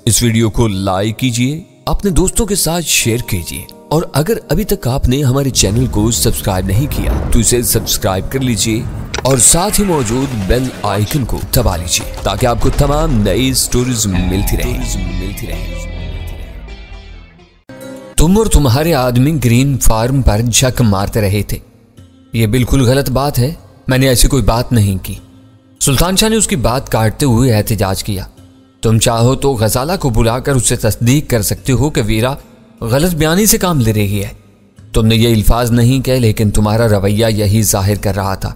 इस वीडियो को लाइक कीजिए, अपने दोस्तों के साथ शेयर कीजिए और अगर अभी तक आपने हमारे चैनल को सब्सक्राइब नहीं किया तो इसे सब्सक्राइब कर लीजिए और साथ ही मौजूद बेल आइकन को दबा लीजिए ताकि आपको तमाम नई स्टोरीज मिलती रहे। तुम और तुम्हारे आदमी ग्रीन फार्म पर झक मारते रहे थे। यह बिल्कुल गलत बात है, मैंने ऐसी कोई बात नहीं की। सुल्तान शाह ने उसकी बात काटते हुए एहतजाज किया। तुम चाहो तो गजाला को बुलाकर उससे तस्दीक कर सकते हो कि वीरा गलत बयानी से काम ले रही है। तुमने ये अल्फाज नहीं कहे लेकिन तुम्हारा रवैया यही जाहिर कर रहा था।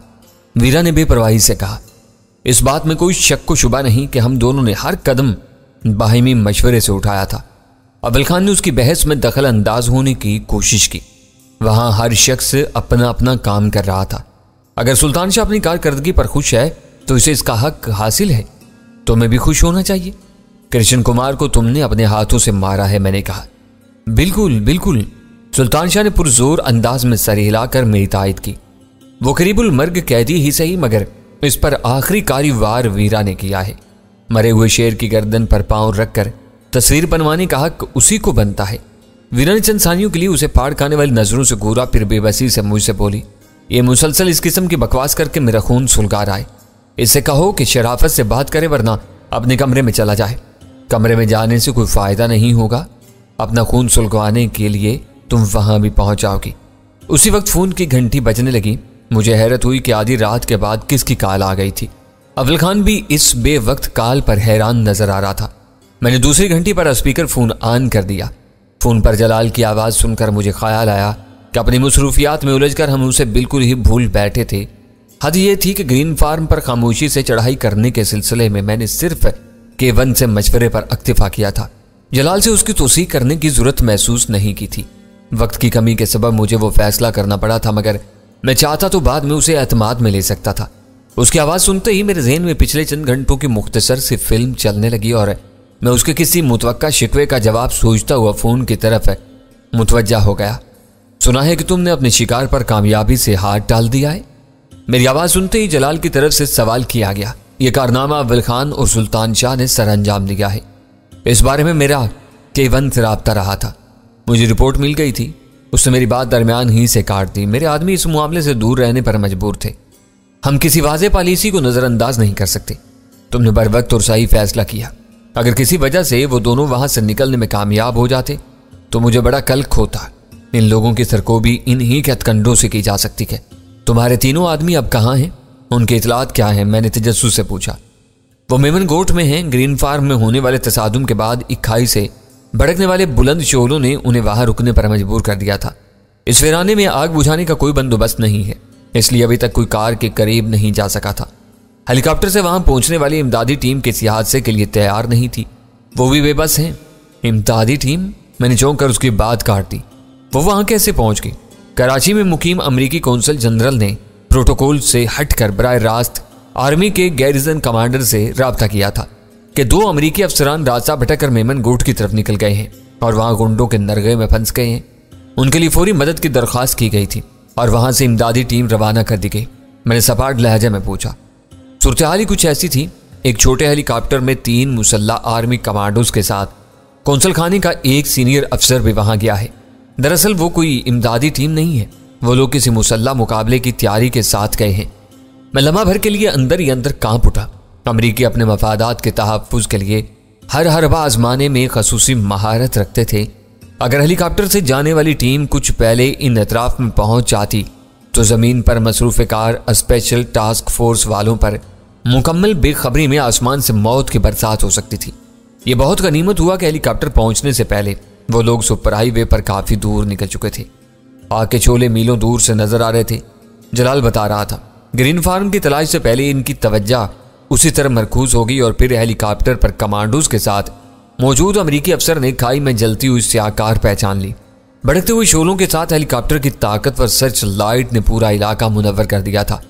वीरा ने बेपरवाही से कहा। इस बात में कोई शक व शुबा नहीं कि हम दोनों ने हर कदम बाहिमी मशवरे से उठाया था। अव्वल खान ने उसकी बहस में दखल अंदाज होने की कोशिश की। वहां हर शख्स अपना अपना काम कर रहा था। अगर सुल्तान शाह अपनी कारकर्दगी पर खुश है तो इसे इसका हक हासिल है। तुम्हें भी खुश होना चाहिए। कृष्ण कुमार को तुमने अपने हाथों से मारा है, मैंने कहा। बिल्कुल बिल्कुल, सुल्तान शाह ने पुरजोर अंदाज में सर हिलाकर मेरी तायद की। वो करीबुल मर्ग कैदी ही सही मगर इस पर आखिरी कारी वार वीरा ने किया है। मरे हुए शेर की गर्दन पर पांव रखकर तस्वीर बनवाने का हक उसी को बनता है। वीरा ने चंद सानियों के लिए उसे फाड़ खाने वाली नजरों से घूरा, फिर बेबसी से मुझसे बोली, ये मुसलसल इस किस्म की बकवास करके मेरा खून सुलगा रहा है। इससे कहो कि शराफत से बात करे वरना अपने कमरे में चला जाए। कमरे में जाने से कोई फायदा नहीं होगा। अपना खून सुलगवाने के लिए तुम वहां भी पहुंच जाओगी। उसी वक्त फोन की घंटी बजने लगी। मुझे हैरत हुई कि आधी रात के बाद किसकी कॉल आ गई थी। अव्वल खान भी इस बेवक्त कॉल पर हैरान नजर आ रहा था। मैंने दूसरी घंटी पर स्पीकर फोन ऑन कर दिया। फोन पर जलाल की आवाज सुनकर मुझे ख्याल आया कि अपनी मसरूफियात में उलझकर हम उसे बिल्कुल ही भूल बैठे थे। हद ये थी कि ग्रीन फार्म पर खामोशी से चढ़ाई करने के सिलसिले में मैंने सिर्फ K1 से मशवरे पर इक्तिफा किया था। जलाल से उसकी तौसीक करने की जरूरत महसूस नहीं की थी। वक्त की कमी के सबब मुझे वो फैसला करना पड़ा था मगर मैं चाहता तो बाद में उसे एतमाद में ले सकता था। उसकी आवाज़ सुनते ही मेरे जहन में पिछले चंद घंटों की मुख्तसर सी फिल्म चलने लगी और मैं उसके किसी मुतवक्का शिकवे का जवाब सोचता हुआ फ़ोन की तरफ मुतवज्जा हो गया। सुना है कि तुमने अपने शिकार पर कामयाबी से हाथ डाल दिया है। मेरी आवाज़ सुनते ही जलाल की तरफ से सवाल किया गया। यह कारनामा अव्वल खान और सुल्तान शाह ने सर अंजाम दिया है। इस बारे में मेरा K1 से राब्ता रहा था। मुझे रिपोर्ट मिल गई थी। उसने मेरी बात दरमियान ही से काट दी। मेरे आदमी इस मामले से दूर रहने पर मजबूर थे। हम किसी वाज़ेह पॉलिसी को नज़रअंदाज नहीं कर सकते। तुमने बर वक्त और सही फैसला किया। अगर किसी वजह से वो दोनों वहां से निकलने में कामयाब हो जाते तो मुझे बड़ा कल्क होता। इन लोगों की सरकोबी इन्हीं के हथकंडों से की जा सकती है। तुम्हारे तीनों आदमी अब कहाँ हैं? उनकी इतलात क्या है? मैंने तजस्सुस से पूछा। वो मेमन गोट में हैं। ग्रीन फार्म में होने वाले तसादुम के बाद इक्खाई से भड़कने वाले बुलंद शोलों ने उन्हें वहां रुकने पर मजबूर कर दिया था। इस वीराने में आग बुझाने का कोई बंदोबस्त नहीं है, इसलिए अभी तक कोई कार के करीब नहीं जा सका था। हेलीकॉप्टर से वहां पहुंचने वाली इमदादी टीम किसी हादसे के लिए तैयार नहीं थी। वो भी बेबस हैं। इमदादी टीम? मैंने चौंक कर उसकी बात काट दी। वो वहां कैसे पहुंच गई? कराची में मुकीम अमरीकी कौंसल जनरल ने प्रोटोकॉल से हटकर बराह रास्त आर्मी के गैरिजन कमांडर से राब्ता किया था कि 2 अमरीकी अफसरान रास्ता भटककर मेमन गोट की तरफ निकल गए हैं और वहां गुंडों के नरगे में फंस गए हैं। उनके लिए फौरी मदद की दरख्वास्त की गई थी और वहां से इमदादी टीम रवाना कर दी गई। मैंने सपाट लहजे में पूछा। सूरत हाल ही कुछ ऐसी थी। एक छोटे हेलीकॉप्टर में 3 मुसल्ला आर्मी कमांडोज के साथ कौंसल खाने का एक सीनियर अफसर भी वहां गया है। दरअसल वो कोई इमदादी टीम नहीं है। वो लोग किसी मुसल्ला मुकाबले की तैयारी के साथ गए हैं। मैं लम्हा भर के लिए अंदर ही अंदर कांप उठा। अमरीकी अपने मफादात के तहफ़्फ़ुज़ के लिए हर हरबा आजमाने में खसूसी महारत रखते थे। अगर हेलीकॉप्टर से जाने वाली टीम कुछ पहले इन अतराफ में पहुंच जाती तो ज़मीन पर मसरूफ़ कार स्पेशल टास्क फोर्स वालों पर मुकम्मल बेखबरी में आसमान से मौत की बरसात हो सकती थी। ये बहुत गनीमत हुआ कि हेलीकॉप्टर पहुंचने से पहले वो लोग सुपर हाईवे पर काफ़ी दूर निकल चुके थे। आग के शोले मीलों दूर से नजर आ रहे थे। जलाल बता रहा था, ग्रीन फार्म की तलाश से पहले इनकी तवज्जा उसी तरह मरकूज होगी और फिर हेलीकॉप्टर पर कमांडोज के साथ मौजूद अमरीकी अफसर ने खाई में जलती हुई स्याकार पहचान ली। भड़कते हुए शोलों के साथ हेलीकॉप्टर की ताकतवर सर्च लाइट ने पूरा इलाका मुनव्वर कर दिया था।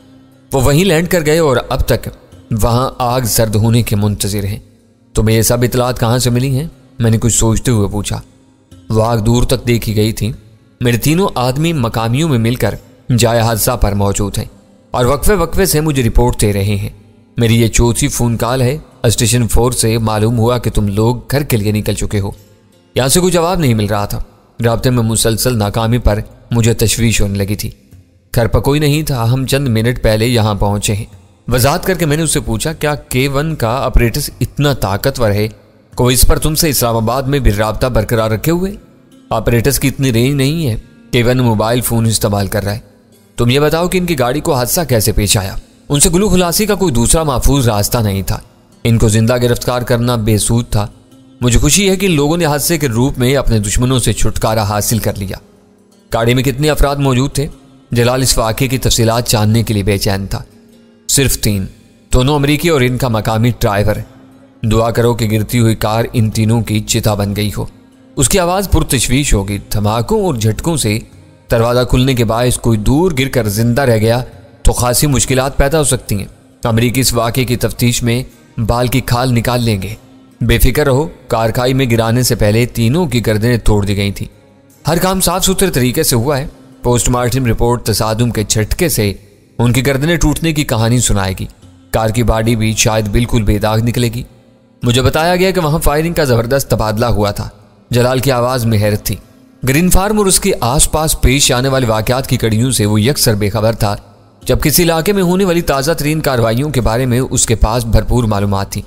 वो वहीं लैंड कर गए और अब तक वहां आग सर्द होने के मुंतजिर हैं। तुम्हें ये सब इतलात कहाँ से मिली हैं? मैंने कुछ सोचते हुए पूछा। वो आग दूर तक देखी गई थी। मेरे तीनों आदमी मकामियों में मिलकर जाए हादसा पर मौजूद हैं और वक्फे वक्फे से मुझे रिपोर्ट दे रहे हैं। मेरी ये चौथी फ़ोन कॉल है स्टेशन 4 से मालूम हुआ कि तुम लोग घर के लिए निकल चुके हो। यहाँ से कोई जवाब नहीं मिल रहा था। राब्ते में मुसलसल नाकामी पर मुझे तशवीश होने लगी थी। घर पर कोई नहीं था। हम चंद मिनट पहले यहाँ पहुंचे हैं। वजाहत करके मैंने उससे पूछा, क्या K1 का ऑपरेटर्स इतना ताकतवर है कोई इस पर तुमसे इस्लामाबाद में भी राब्ता बरकरार रखे हुए? ऑपरेटर्स की इतनी रेंज नहीं है। K1 मोबाइल फोन इस्तेमाल कर रहा है। तुम ये बताओ कि इनकी गाड़ी को हादसा कैसे पेश आया? उनसे गुलू खुलासी का कोई दूसरा महफूज रास्ता नहीं था। इनको जिंदा गिरफ्तार करना बेसूद था। मुझे खुशी है कि इन लोगों ने हादसे के रूप में अपने दुश्मनों से छुटकारा हासिल कर लिया। गाड़ी में कितने अफराद मौजूद थे? जलाल इस वाक़े की तफसीलात जानने के लिए बेचैन था। सिर्फ 3, दोनों अमरीकी और इनका मकामी ड्राइवर। दुआ करो कि गिरती हुई कार इन तीनों की चिता बन गई हो। उसकी आवाज़ पुरतशवीश होगी। धमाकों और झटकों से दरवाज़ा खुलने के बायस कोई दूर गिर कर जिंदा रह गया तो खासी मुश्किलात पैदा हो सकती हैं। अमरीकी इस वाक़े की तफ्तीश में बाल की खाल निकाल लेंगे। बेफिक्र रहो, कारखाई में गिराने से पहले तीनों की गर्दनें तोड़ दी गई थी। हर काम साफ सुथरे तरीके से हुआ है। पोस्टमार्टम रिपोर्ट तसादुम के झटके से उनकी गर्दनें टूटने की कहानी सुनाएगी। कार की बॉडी भी शायद बिल्कुल बेदाग निकलेगी। मुझे बताया गया कि वहां फायरिंग का जबरदस्त तबादला हुआ था। जलाल की आवाज में हैरत थी। ग्रीन फार्म और उसके आसपास पेश आने वाले वाकयात की कड़ियों से वो यकसर बेखबर था, जब किसी इलाके में होने वाली ताज़ा तरीन कार्रवाइयों के बारे में उसके पास भरपूर मालूमात थी।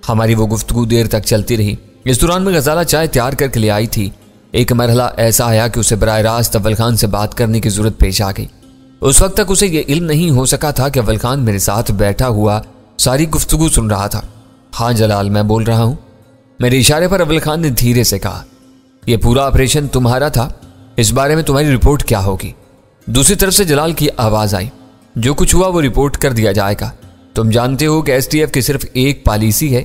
हमारी वो गुफ्तगू देर तक चलती रही। इस दौरान में गजाला चाय तैयार करके ले आई थी। एक मरहला ऐसा आया कि उसे बराह रास्त अव्वल खान से बात करने की जरूरत पेश आ गई। उस वक्त तक उसे यह इल्म नहीं हो सका था कि अव्वल खान मेरे साथ बैठा हुआ सारी गुफ्तगू सुन रहा था। हाँ जलाल, मैं बोल रहा हूं। मेरे इशारे पर अव्वल खान ने धीरे से कहा, यह पूरा ऑपरेशन तुम्हारा था, इस बारे में तुम्हारी रिपोर्ट क्या होगी? दूसरी तरफ से जलाल की आवाज आई, जो कुछ हुआ वो रिपोर्ट कर दिया जाएगा। तुम जानते हो कि STF की सिर्फ एक पॉलिसी है,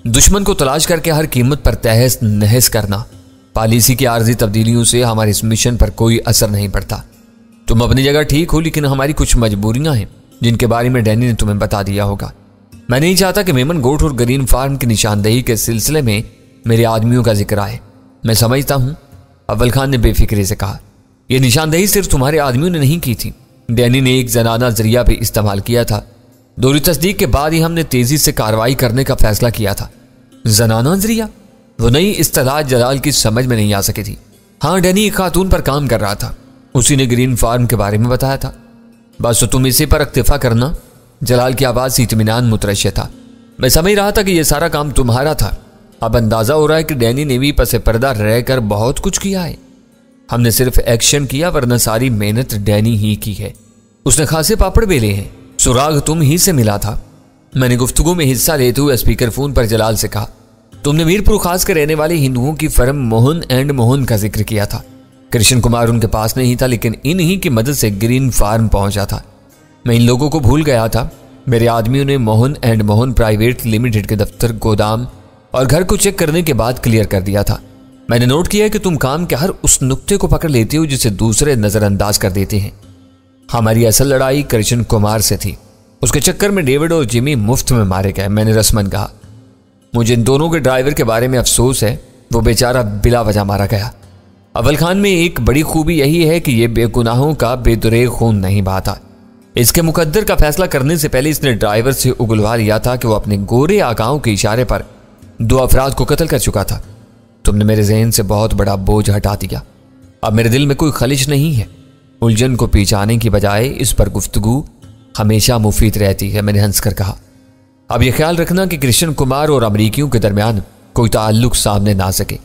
दुश्मन को तलाश करके हर कीमत पर तहस नहस करना। पॉलिसी की आर्जी तब्दीलियों से हमारे इस मिशन पर कोई असर नहीं पड़ता। तुम अपनी जगह ठीक हो, लेकिन हमारी कुछ मजबूरियां हैं जिनके बारे में डैनी ने तुम्हें बता दिया होगा। मैं नहीं चाहता कि मेमन गोट और ग्रीन फार्म की निशानदेही के सिलसिले में मेरे आदमियों का जिक्र आए। मैं समझता हूं, अव्वल खान ने बेफिक्री से कहा। यह निशानदेही सिर्फ तुम्हारे आदमियों ने नहीं की थी। डैनी ने एक जनाना जरिया भी इस्तेमाल किया था। दोहरी तस्दीक के बाद ही हमने तेजी से कार्रवाई करने का फैसला किया था। जनाना जरिया? वो नई इस्तिलाह जलाल की समझ में नहीं आ सकी थी। हाँ, डैनी एक खातून पर काम कर रहा था। उसी ने ग्रीन फार्म के बारे में बताया था। बस तो तुम इसी पर इक्तिफा करना। जलाल की आवाज से इत्मीनान मुतरश्य था। मैं समझ रहा था कि यह सारा काम तुम्हारा था। अब अंदाजा हो रहा है कि डैनी ने भी पसे पर्दा रहकर बहुत कुछ किया है। हमने सिर्फ एक्शन किया, वरना सारी मेहनत डैनी ही की है। उसने खासे पापड़ बेले हैं। सुराग तुम ही से मिला था। मैंने गुफ्तगू में हिस्सा लेते हुए स्पीकर फोन पर जलाल से कहा, तुमने मीरपुर खास के रहने वाले हिंदुओं की फर्म मोहन एंड मोहन का जिक्र किया था। कृष्ण कुमार उनके पास नहीं था, लेकिन इन्हीं की मदद से ग्रीन फार्म पहुंचा था। मैं इन लोगों को भूल गया था। मेरे आदमियों ने Mohan and Mohan private limited के दफ्तर, गोदाम और घर को चेक करने के बाद क्लियर कर दिया था। मैंने नोट किया कि तुम काम के हर उस नुक्ते को पकड़ लेते हो जिसे दूसरे नजरअंदाज कर देते हैं। हमारी असल लड़ाई कृष्ण कुमार से थी। उसके चक्कर में डेविड और जिमी मुफ्त में मारे गए। मैंने रस्मन कहा, मुझे इन दोनों के ड्राइवर के बारे में अफसोस है। वो बेचारा बिला वजह मारा गया। अव्वल खान में एक बड़ी खूबी यही है कि यह बेगुनाहों का बेदुरेग खून नहीं बहाता। इसके मुकद्दर का फैसला करने से पहले इसने ड्राइवर से उगलवा लिया था कि वो अपने गोरे आकाओं के इशारे पर 2 अफराद को कत्ल कर चुका था। तुमने मेरे जहन से बहुत बड़ा बोझ हटा दिया। अब मेरे दिल में कोई खलिश नहीं है। उलझन को पीछाने की बजाय इस पर गुफ्तगू हमेशा मुफीद रहती है। मैंने हंसकर कहा, अब यह ख्याल रखना कि कृष्ण कुमार और अमरीकियों के दरमियान कोई ताल्लुक सामने ना सके,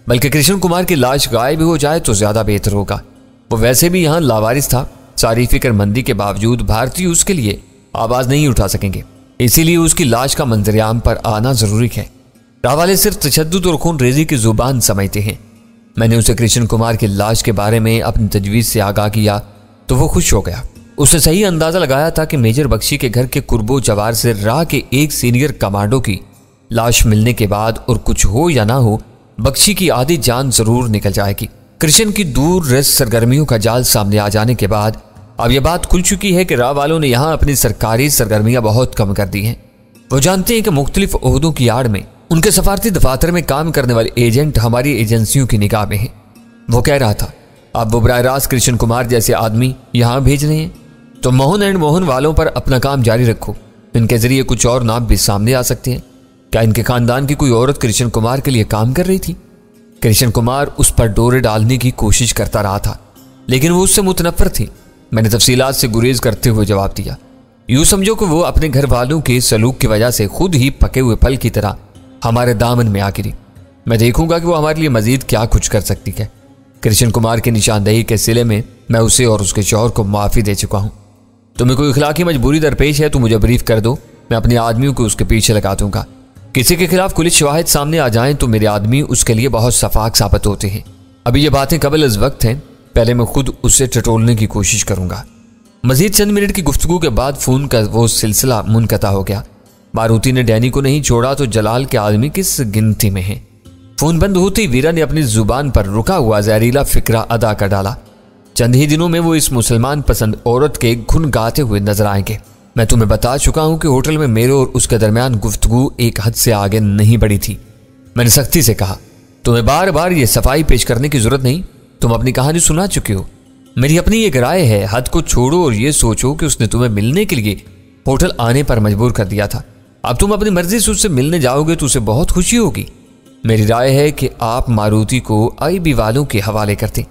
बल्कि कृष्ण कुमार की लाश गायब हो जाए तो ज्यादा बेहतर होगा। वो वैसे भी यहाँ लावारिस था। सारी फिक्रमंदी के बावजूद भारतीय उसके लिए आवाज नहीं उठा सकेंगे, इसीलिए उसकी लाश का मंजरेआम पर आना जरूरी है। रावाले सिर्फ तशद्दुद और खून रेजी की जुबान समझते हैं। मैंने उसे कृष्ण कुमार की लाश के बारे में अपनी तजवीज से आगाह किया तो वो खुश हो गया। उसने सही अंदाजा लगाया था कि मेजर बख्शी के घर के कुर्बो जवार से राह के एक सीनियर कमांडो की लाश मिलने के बाद, और कुछ हो या ना हो, बख्शी की आधी जान जरूर निकल जाएगी। कृष्ण की दूर रस सरगर्मियों का जाल सामने आ जाने के बाद अब यह बात खुल चुकी है कि राह वालों ने यहाँ अपनी सरकारी सरगर्मियां बहुत कम कर दी हैं। वो जानते हैं कि मुख्तलिफ ओहदों की आड़ में उनके सफारती दफातर में काम करने वाले एजेंट हमारी एजेंसियों की निगाह में हैं। वो कह रहा था, अब वो बराह रास्त कृष्ण कुमार जैसे आदमी यहाँ भेज रहे हैं तो मोहन एंड मोहन वालों पर अपना काम जारी रखो। इनके जरिए कुछ और नाम भी सामने आ सकते हैं। क्या इनके खानदान की कोई औरत कृष्ण कुमार के लिए काम कर रही थी? कृष्ण कुमार उस पर डोरे डालने की कोशिश करता रहा था, लेकिन वो उससे मुतनफ्फर थी। मैंने तफसीलात से गुरेज करते हुए जवाब दिया, यूं समझो कि वो अपने घर वालों के सलूक की वजह से खुद ही पके हुए फल की तरह हमारे दामन में आ गिरी। मैं देखूंगा कि वो हमारे लिए मजीद क्या कुछ कर सकती है। कृष्ण कुमार की निशानदेही के सिले में मैं उसे और उसके शौहर को माफ़ी दे चुका हूँ। तुम्हें कोई इखलाकी मजबूरी दरपेश है तो मुझे ब्रीफ कर दो, मैं अपने आदमियों को उसके पीछे लगा दूंगा। किसी के खिलाफ कुछ शवाहिद सामने आ जाएं तो मेरे आदमी उसके लिए बहुत सफाक साबित होते हैं। अभी ये बातें कबल इस वक्त हैं, पहले मैं खुद उससे टटोलने की कोशिश करूंगा। मजीद चंद मिनट की गुफ्तगू के बाद फोन का वो सिलसिला मुनक़ता हो गया। मारुति ने डैनी को नहीं छोड़ा तो जलाल के आदमी किस गिनती में हैं। फोन बंद होते ही वीरा ने अपनी जुबान पर रुका हुआ जहरीला फिक्रा अदा कर डाला। चंद ही दिनों में वो इस मुसलमान पसंद औरत के गुन गाते हुए नजर आएंगे। मैं तुम्हें बता चुका हूं कि होटल में मेरे और उसके दरमियान गुफ्तगू एक हद से आगे नहीं बढ़ी थी। मैंने सख्ती से कहा, तुम्हें बार बार ये सफाई पेश करने की जरूरत नहीं, तुम अपनी कहानी सुना चुके हो। मेरी अपनी एक राय है, हद को छोड़ो और ये सोचो कि उसने तुम्हें मिलने के लिए होटल आने पर मजबूर कर दिया था। अब तुम अपनी मर्जी से उससे मिलने जाओगे तो उसे बहुत खुशी होगी। मेरी राय है कि आप मारुति को आईबी वालों के हवाले करते।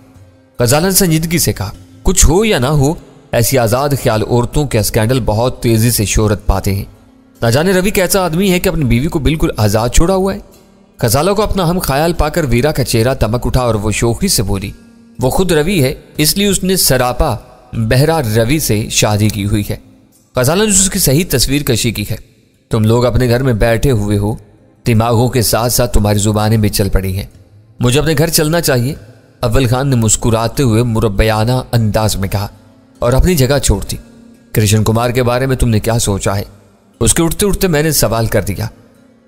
गजाला ने संजीदगी से कहा, कुछ हो या ना हो, ऐसी आज़ाद ख्याल औरतों के स्कैंडल बहुत तेजी से शोहरत पाते हैं। न जाने रवि कैसा आदमी है कि अपनी बीवी को बिल्कुल आज़ाद छोड़ा हुआ है। गजाला को अपना हम ख्याल पाकर वीरा का चेहरा तमक उठा और वो शोखी से बोली, वो खुद रवि है, इसलिए उसने सरापा बहरा रवि से शादी की हुई है। गजाला ने उसकी सही तस्वीर कशी की है। तुम लोग अपने घर में बैठे हुए हो, दिमागों के साथ साथ तुम्हारी जुबानें भी चल पड़ी हैं। मुझे अपने घर चलना चाहिए। अव्वल खान ने मुस्कुराते हुए मुरब्बियाना अंदाज में कहा और अपनी जगह छोड़ दी। कृष्ण कुमार के बारे में तुमने क्या सोचा है? उसके उठते उठते मैंने सवाल कर दिया।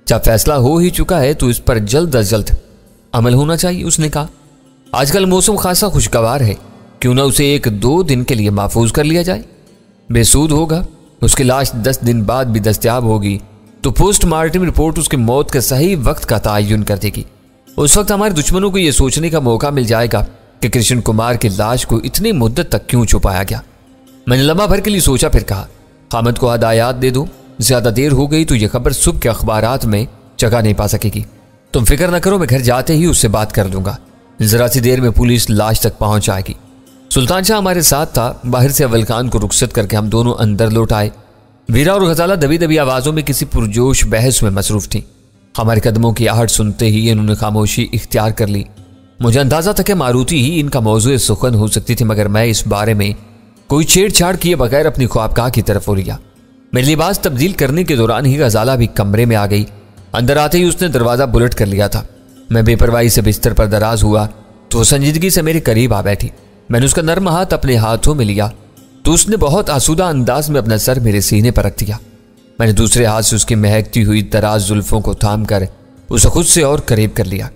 जब फैसला हो ही चुका है तो इस पर जल्द अज जल्द अमल होना चाहिए, उसने कहा। आजकल मौसम खासा खुशगवार है, क्यों ना उसे 1-2 दिन के लिए महफूज कर लिया जाए। बेसूद होगा, उसकी लाश 10 दिन बाद भी दस्तयाब होगी तो पोस्टमार्टम रिपोर्ट उसकी मौत के सही वक्त का तयन कर देगी। उस वक्त हमारे दुश्मनों को यह सोचने का मौका मिल जाएगा कि कृष्ण कुमार की लाश को इतनी मुद्दत तक क्यों छुपाया गया। मैंने लम्हा भर के लिए सोचा, फिर कहा, हामिद को हदायत दे दो, ज्यादा देर हो गई तो यह खबर सुबह के अखबारात में जगह नहीं पा सकेगी। तुम फिक्र न करो, मैं घर जाते ही उससे बात कर लूंगा। जरा सी देर में पुलिस लाश तक पहुंच जाएगी। सुल्तान शाह हमारे साथ था। बाहर से अव्वल खान को रुखसत करके हम दोनों अंदर लौट आए। वीरा और गजाला दबी दबी आवाज़ों में किसी पुरजोश बहस में मसरूफ थी। हमारे कदमों की आहट सुनते ही इन्होंने खामोशी इख्तियार कर ली। मुझे अंदाजा था कि मारुति ही इनका मौजूद सुखन हो सकती थी, मगर मैं इस बारे में कोई छेड़छाड़ किए बगैर अपनी ख्वाबगाह की तरफ हो लिया। मेरे लिबास तब्दील करने के दौरान ही गजाला भी कमरे में आ गई। अंदर आते ही उसने दरवाज़ा बुलेट कर लिया था। मैं बेपरवाही से बिस्तर पर दराज हुआ तो वो संजीदगी से मेरे करीब आ बैठी। मैंने उसका नर्म हाथ अपने हाथों में लिया तो उसने बहुत आसूदा अंदाज में अपना सर मेरे सीने पर रख दिया। मैंने दूसरे हाथ से उसकी महकती हुई दराज जुल्फों को थाम कर उसे खुद से और करीब कर लिया।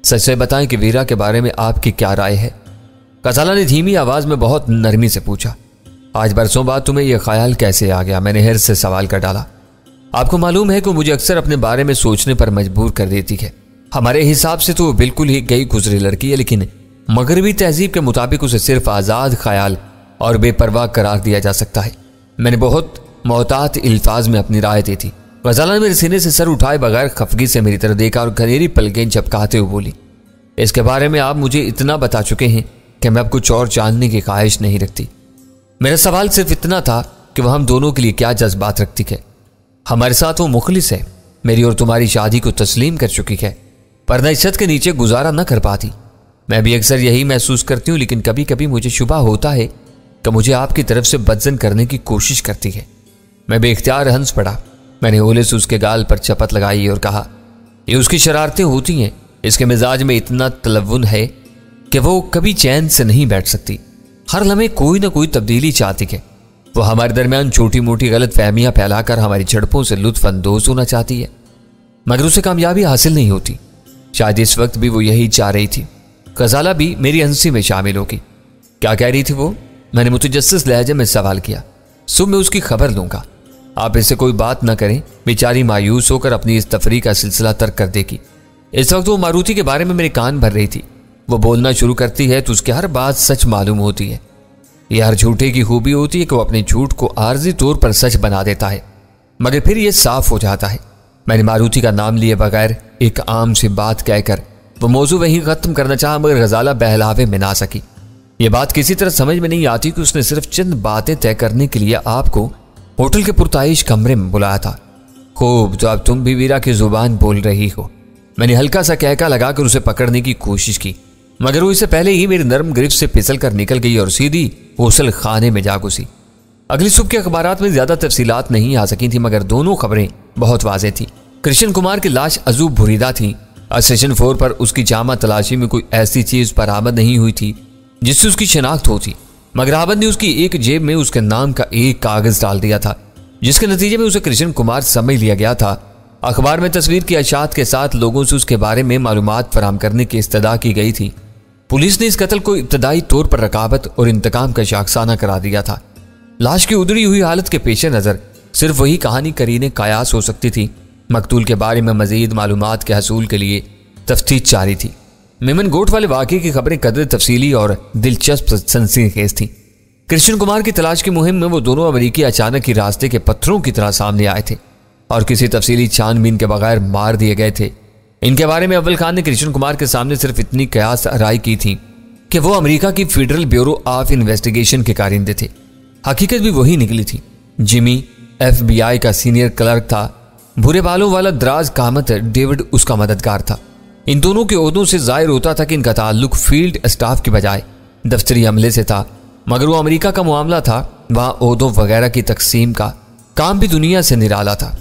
सच से बताएं कि वीरा के बारे में आपकी क्या राय है? गजाला ने धीमी आवाज में बहुत नरमी से पूछा। आज बरसों बाद तुम्हें यह ख्याल कैसे आ गया? मैंने हिर्स से सवाल कर डाला। आपको मालूम है कि मुझे अक्सर अपने बारे में सोचने पर मजबूर कर देती है। हमारे हिसाब से तो वो बिल्कुल ही गई गुजरी लड़की है, लेकिन मगरबी तहजीब के मुताबिक उसे सिर्फ आज़ाद ख्याल और बेपरवाह करार दिया जा सकता है। मैंने बहुत मोहतात अल्फाज में अपनी राय दी थी। गजाला ने मेरे सीने से सर उठाए बगैर खफगी से मेरी तरफ देखा और घनेरी पलकें झपकाते हुए बोली, इसके बारे में आप मुझे इतना बता चुके हैं कि मैं अब कुछ और जानने की ख्वाहिश नहीं रखती। मेरा सवाल सिर्फ इतना था कि वह हम दोनों के लिए क्या जज्बात रखती है। हमारे साथ वो मुखलिस है, मेरी और तुम्हारी शादी को तस्लीम कर चुकी है, पर न छत के नीचे गुजारा न कर पाती। मैं भी अक्सर यही महसूस करती हूँ, लेकिन कभी कभी मुझे शुबा होता है कि मुझे आपकी तरफ से बदजन करने की कोशिश करती है। मैं बेख्तियार हंस पड़ा। मैंने ओले से उसके गाल पर चपत लगाई और कहा, ये उसकी शरारतें होती हैं। इसके मिजाज में इतना तलव्वुन है कि वो कभी चैन से नहीं बैठ सकती। हर लम्हे कोई ना कोई तब्दीली चाहती है। वो हमारे दरमियान छोटी मोटी गलत फहमियाँ फैलाकर हमारी झड़पों से लुत्फ अंदोज होना चाहती है, मगर उसे कामयाबी हासिल नहीं होती। शायद इस वक्त भी वो यही चाह रही थी। गजाला भी मेरी हंसी में शामिल होगी। क्या कह रही थी वो? मैंने मुतजस्सिस लहजे में सवाल किया। सुबह मैं उसकी खबर लूंगा, आप इससे कोई बात ना करें। बेचारी मायूस होकर अपनी इस तफरी का सिलसिला तर्क कर देगी। इस वक्त वो मारुति के बारे में मेरे कान भर रही थी। वो बोलना शुरू करती है तो उसकी हर बात सच मालूम होती है। यह हर झूठे की खूबी होती है कि वो अपने झूठ को आर्जी तौर पर सच बना देता है, मगर फिर यह साफ हो जाता है मैंने मारुति का नाम लिए बगैर एक आम सी बात कहकर वो मौजू वहीं खत्म करना चाहा, मगर गजाला बहलावे में ना सकी। ये बात किसी तरह समझ में नहीं आती कि उसने सिर्फ चंद बातें तय करने के लिए आपको होटल के पुरताइश कमरे में बुलाया था। खूब, तो अब तुम भी वीरा की जुबान बोल रही हो। मैंने हल्का सा कहका लगाकर उसे पकड़ने की कोशिश की, मगर वो इससे पहले ही मेरी नरम गिरफ्त से फिसल कर निकल गई और सीधी गौसल खाने में जा घुसी। अगली सुबह के अखबारात में ज्यादा तफसीलात नहीं आ सकी थी, मगर दोनों खबरें बहुत वाज़ेह थी। कृष्ण कुमार की लाश अजूब बुरीदा थी। स्टेशन 4 पर उसकी जामा तलाशी में कोई ऐसी चीज बरामद नहीं हुई थी जिससे उसकी शनाख्त होती, मगर आबद ने उसकी एक जेब में उसके नाम का एक कागज डाल दिया था, जिसके नतीजे में उसे कृष्ण कुमार समझ लिया गया था। अखबार में तस्वीर की अशात के साथ लोगों से उसके बारे में मालूमात फराहम करने की इस्तदा की गई थी। पुलिस ने इस कत्ल को इब्तदाई तौर पर रकाबत और इंतकाम का शाखसाना करा दिया था। लाश की उधड़ी हुई हालत के पेश नज़र सिर्फ वही कहानी करीने कायास हो सकती थी। मकतूल के बारे में मजीद मालूमात के हसूल के लिए तफ्तीश जारी थी। मेमन गोट वाले वाक़े की खबरें कदर तफसीली और दिलचस्प सनसनीखेज थीं। कृष्ण कुमार की तलाश की मुहिम में वो दोनों अमरीकी अचानक ही रास्ते के पत्थरों की तरह सामने आए थे और किसी तफसीली छानबीन के बगैर मार दिए गए थे। इनके बारे में अव्वल खान ने कृष्ण कुमार के सामने सिर्फ इतनी कयास राय की थी कि वो अमेरिका की फेडरल ब्यूरो ऑफ इन्वेस्टिगेशन के कारिंदे थे। हकीकत भी वही निकली थी। जिमी FBI का सीनियर क्लर्क था। भूरे बालों वाला दराज कामत डेविड उसका मददगार था। इन दोनों के ओहदों से जाहिर होता था कि इनका ताल्लुक फील्ड स्टाफ के बजाय दफ्तरी अमले से था, मगर वो अमेरिका का मामला था, वहाँ ओहदों वगैरह की तकसीम का काम भी दुनिया से निराला था।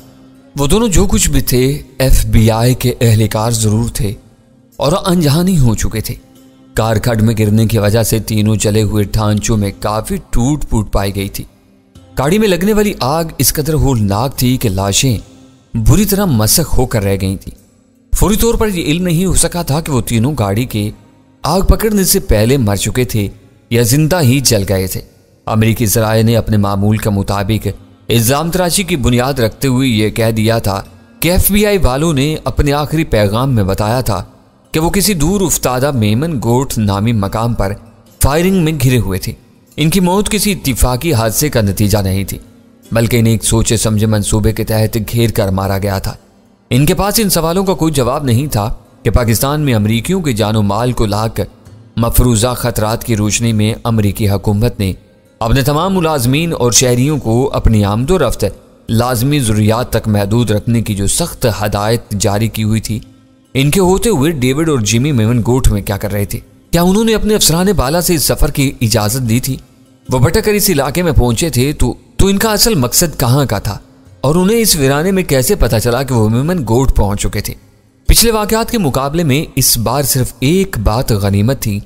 वो दोनों जो कुछ भी थे FBI के एहलकार जरूर थे और अनजानी हो चुके थे। कार खड्ड में गिरने की वजह से तीनों जले हुए ढांचों में काफी टूट फूट पाई गई थी। गाड़ी में लगने वाली आग इस कदर होलनाक थी कि लाशें बुरी तरह मसक होकर रह गई थी। फौरी तौर पर यह इल्म नहीं हो सका था कि वो तीनों गाड़ी के आग पकड़ने से पहले मर चुके थे या जिंदा ही जल गए थे। अमेरिकी ज़राए ने अपने मामूल के मुताबिक इल्जाम तराशी की बुनियाद रखते हुए यह कह दिया था कि FBI वालों ने अपने आखिरी पैगाम में बताया था कि वो किसी दूर उफ्तादा मेमन गोट नामी मकाम पर फायरिंग में घिरे हुए थे। इनकी मौत किसी इत्तिफाकी हादसे का नतीजा नहीं थी, बल्कि इन्हें एक सोचे समझे मंसूबे के तहत घेर कर मारा गया था। इनके पास इन सवालों का कोई जवाब नहीं था कि पाकिस्तान में अमरीकियों के जानो माल को लाकर मफरूजा खतरात की रोशनी में अमरीकी हुकूमत ने अपने तमाम मुलाजमीन और शहरियों को अपनी आमदोरफ्त लाजमी ज़रूरियात तक महदूद रखने की जो सख्त हदायत जारी की हुई थी, इनके होते हुए डेविड और जिमी मेमन गोट में क्या कर रहे थे? क्या उन्होंने अपने अफसरान बाला से इस सफर की इजाजत दी थी? वो भटक कर इस इलाके में पहुंचे थे तो इनका असल मकसद कहाँ का था और उन्हें इस वीराने में कैसे पता चला कि वो मेमन गोट पहुंच चुके थे? पिछले वाकयात के मुकाबले में इस बार सिर्फ एक बात गनीमत थी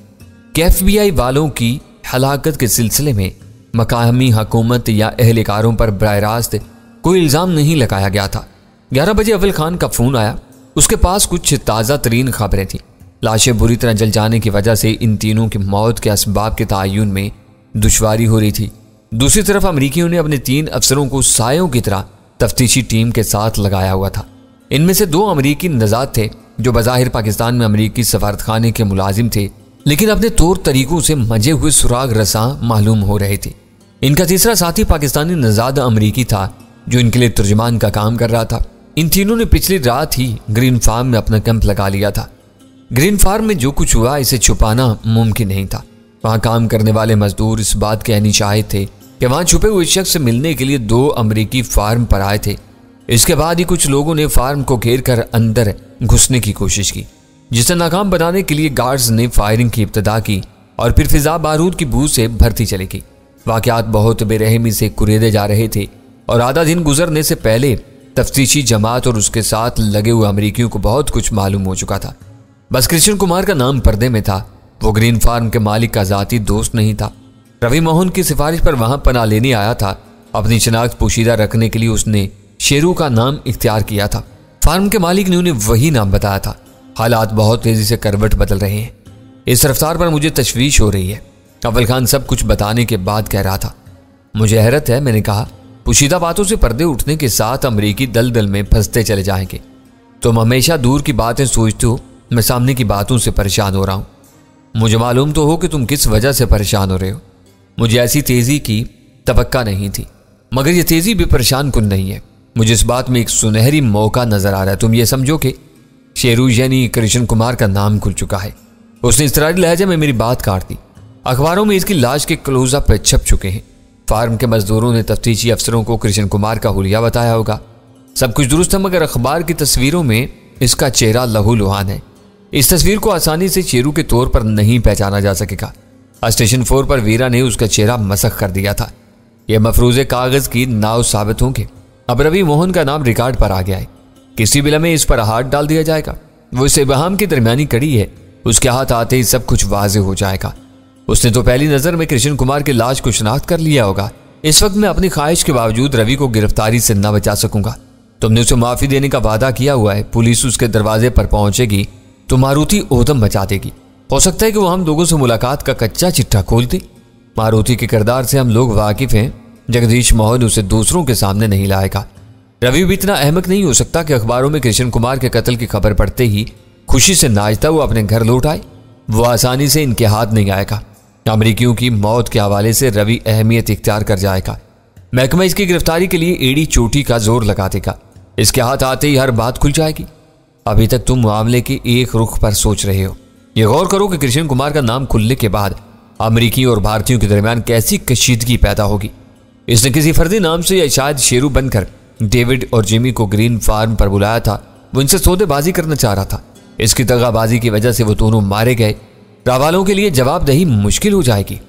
कि FBI वालों की हलाकत के सिलसिले में मकामी हुकूमत या एहलकारों पर बराह रास्त कोई इल्ज़ाम नहीं लगाया गया था। 11 बजे अव्वल खान का फ़ोन आया। उसके पास कुछ ताज़ा तरीन खबरें थीं। लाशें बुरी तरह जल जाने की वजह से इन तीनों की मौत के असबाब के तयन में दुश्वारी हो रही थी। दूसरी तरफ अमरीकियों ने अपने 3 अफसरों को सायों की तरह तफ्तीशी टीम के साथ लगाया हुआ था। इनमें से 2 अमरीकी नजात थे जो बज़ाहिर पाकिस्तान में अमरीकी सफारतखाने के मुलाजिम थे, लेकिन अपने तौर तरीकों से मजे हुए सुराग रसां मालूम हो रहे थे। इनका तीसरा साथी पाकिस्तानी नजाद अमरीकी था जो इनके लिए तर्जुमान का काम कर रहा था। इन तीनों ने पिछली रात ही ग्रीन फार्म में अपना कैंप लगा लिया था। ग्रीन फार्म में जो कुछ हुआ इसे छुपाना मुमकिन नहीं था। वहां काम करने वाले मजदूर इस बात के अनी शाहिद थे कि वहां छुपे हुए शख्स से मिलने के लिए 2 अमरीकी फार्म पर आए थे। इसके बाद ही कुछ लोगों ने फार्म को घेर कर अंदर घुसने की कोशिश की, जिसे नाकाम बनाने के लिए गार्ड्स ने फायरिंग की इब्तिदा की और फिर फिजा बारूद की बू से भरती चली गई। वाकयात बहुत बेरहमी से कुरेदे जा रहे थे और आधा दिन गुजरने से पहले तफ्तीशी जमात और उसके साथ लगे हुए अमरीकियों को बहुत कुछ मालूम हो चुका था। बस कृष्ण कुमार का नाम पर्दे में था। वो ग्रीन फार्म के मालिक का जाती दोस्त नहीं था। रवि मोहन की सिफारिश पर वहां पनाह लेने आया था। अपनी शनाख्त पोशीदा रखने के लिए उसने शेरू का नाम इख्तियार किया था। फार्म के मालिक ने उन्हें वही नाम बताया था। हालात बहुत तेजी से करवट बदल रहे हैं। इस रफ्तार पर मुझे तशवीश हो रही है। अव्वल खान सब कुछ बताने के बाद कह रहा था। मुझे हैरत है, मैंने कहा। पोशीदा बातों से पर्दे उठने के साथ अमरीकी दलदल में फंसते चले जाएंगे। तुम हमेशा दूर की बातें सोचते हो, मैं सामने की बातों से परेशान हो रहा हूं। मुझे मालूम तो हो कि तुम किस वजह से परेशान हो रहे हो। मुझे ऐसी तेजी की तवक्का नहीं थी, मगर यह तेजी भी परेशान कुन नहीं है। मुझे इस बात में एक सुनहरी मौका नजर आ रहा है। तुम ये समझो कि शेरू यानी कृष्ण कुमार का नाम खुल चुका है। उसने इस्तरारी लहजे में मेरी बात काट दी। अखबारों में इसकी लाश के क्लोजअप पे छप चुके हैं। फार्म के मजदूरों ने तफ्तीशी अफसरों को कृष्ण कुमार का हुलिया बताया होगा। सब कुछ दुरुस्त है, मगर अखबार की तस्वीरों में इसका चेहरा लहूलुहान है। इस तस्वीर को आसानी से शेरू के तौर पर नहीं पहचाना जा सकेगा। स्टेशन 4 पर वीरा ने उसका चेहरा मसख कर दिया था। यह मफरूजे कागज की नाव साबित होंगे। अब रवि मोहन का नाम रिकॉर्ड पर आ गया है। किसी भी लम्हे इस पर हाथ डाल दिया जाएगा। वो इस इबहाम की दरमियानी कड़ी है, उसके हाथ आते ही सब कुछ वाजे हो जाएगा। उसने तो पहली नजर में कृष्ण कुमार की लाश को शनाख्त कर लिया होगा। इस वक्त मैं अपनी ख्वाहिश के बावजूद रवि को गिरफ्तारी से न बचा सकूंगा। तुमने उसे माफी देने का वादा किया हुआ है। पुलिस उसके दरवाजे पर पहुंचेगी तो मारुति ऊधम मचा देगी। हो सकता है कि वो हम लोगों से मुलाकात का कच्चा चिट्ठा खोल दे। मारुति के किरदार से हम लोग वाकिफ हैं। जगदीश मोहन उसे दूसरों के सामने नहीं लाएगा। रवि भी इतना अहमक नहीं हो सकता कि अखबारों में कृष्ण कुमार के कत्ल की खबर पड़ते ही खुशी से नाचता हुआ अपने घर लौट आए। वो आसानी से इनके हाथ नहीं आएगा। अमरीकियों की मौत के हवाले से रवि अहमियत इख्तियार कर जाएगा। महकमा इसकी गिरफ्तारी के लिए एड़ी चोटी का जोर लगा देगा। इसके हाथ आते ही हर बात खुल जाएगी। अभी तक तुम मामले के एक रुख पर सोच रहे हो। ये गौर करो कि कृष्ण कुमार का नाम खुलने के बाद अमरीकियों और भारतीयों के दरमियान कैसी कशीदगी पैदा होगी। इसने किसी फर्जी नाम से या शायद शेरू बनकर डेविड और जिमी को ग्रीन फार्म पर बुलाया था। वो इनसे सौदेबाजी करना चाह रहा था। इसकी दगाबाजी की वजह से वो दोनों मारे गए। रावालों के लिए जवाबदेही मुश्किल हो जाएगी।